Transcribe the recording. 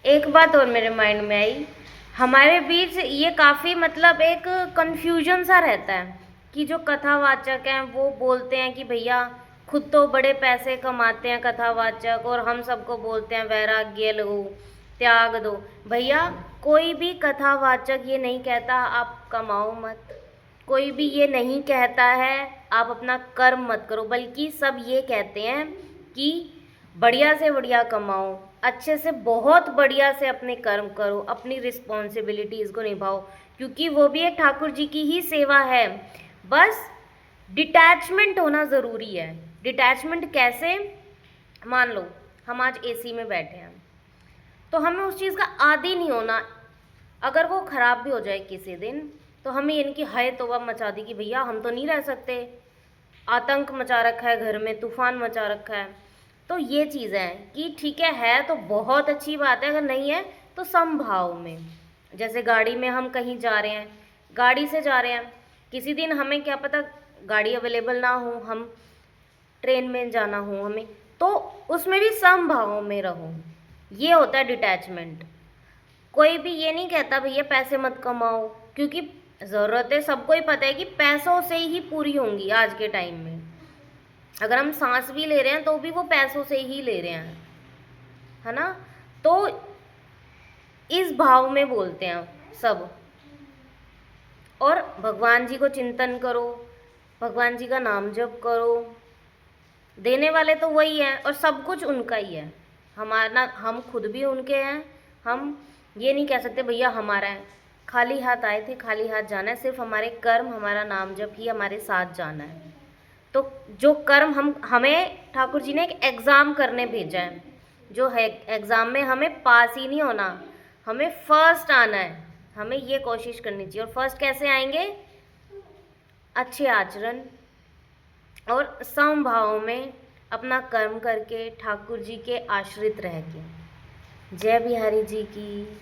एक बात और मेरे माइंड में आई, हमारे बीच ये काफ़ी मतलब एक कन्फ्यूजन सा रहता है कि जो कथावाचक हैं वो बोलते हैं कि भैया खुद तो बड़े पैसे कमाते हैं कथावाचक, और हम सबको बोलते हैं वैराग्य लो, त्याग दो। भैया कोई भी कथावाचक ये नहीं कहता आप कमाओ मत, कोई भी ये नहीं कहता है आप अपना कर्म मत करो, बल्कि सब ये कहते हैं कि बढ़िया से बढ़िया कमाओ, अच्छे से बहुत बढ़िया से अपने कर्म करो, अपनी रिस्पॉन्सिबिलिटीज़ को निभाओ, क्योंकि वो भी एक ठाकुर जी की ही सेवा है। बस डिटैचमेंट होना ज़रूरी है। डिटैचमेंट कैसे? मान लो हम आज एसी में बैठे हैं, तो हमें उस चीज़ का आदी नहीं होना। अगर वो ख़राब भी हो जाए किसी दिन, तो हमें ये नहीं कि हाय तौबा मचा दी कि भैया हम तो नहीं रह सकते, आतंक मचा रखा है घर में, तूफान मचा रखा है। तो ये चीज़ है कि ठीक है तो बहुत अच्छी बात है, अगर नहीं है तो समभाव में। जैसे गाड़ी में हम कहीं जा रहे हैं, गाड़ी से जा रहे हैं, किसी दिन हमें क्या पता गाड़ी अवेलेबल ना हो, हम ट्रेन में जाना हो हमें, तो उसमें भी समभाव में रहो। ये होता है डिटैचमेंट। कोई भी ये नहीं कहता भैया पैसे मत कमाओ, क्योंकि ज़रूरतें सबको ही पता है कि पैसों से ही पूरी होंगी आज के टाइम में। अगर हम सांस भी ले रहे हैं तो भी वो पैसों से ही ले रहे हैं, है ना। तो इस भाव में बोलते हैं सब। और भगवान जी को चिंतन करो, भगवान जी का नाम जप करो, देने वाले तो वही हैं और सब कुछ उनका ही है। हमारा, हम खुद भी उनके हैं। हम ये नहीं कह सकते भैया हमारा है, खाली हाथ आए थे खाली हाथ जाना है। सिर्फ हमारे कर्म, हमारा नाम जप ही हमारे साथ जाना है। तो जो कर्म हमें ठाकुर जी ने एक एग्ज़ाम करने भेजा है, जो है एग्ज़ाम में हमें पास ही नहीं होना, हमें फर्स्ट आना है। हमें ये कोशिश करनी चाहिए। और फर्स्ट कैसे आएंगे? अच्छे आचरण और समभाव में अपना कर्म करके, ठाकुर जी के आश्रित रह के। जय बिहारी जी की।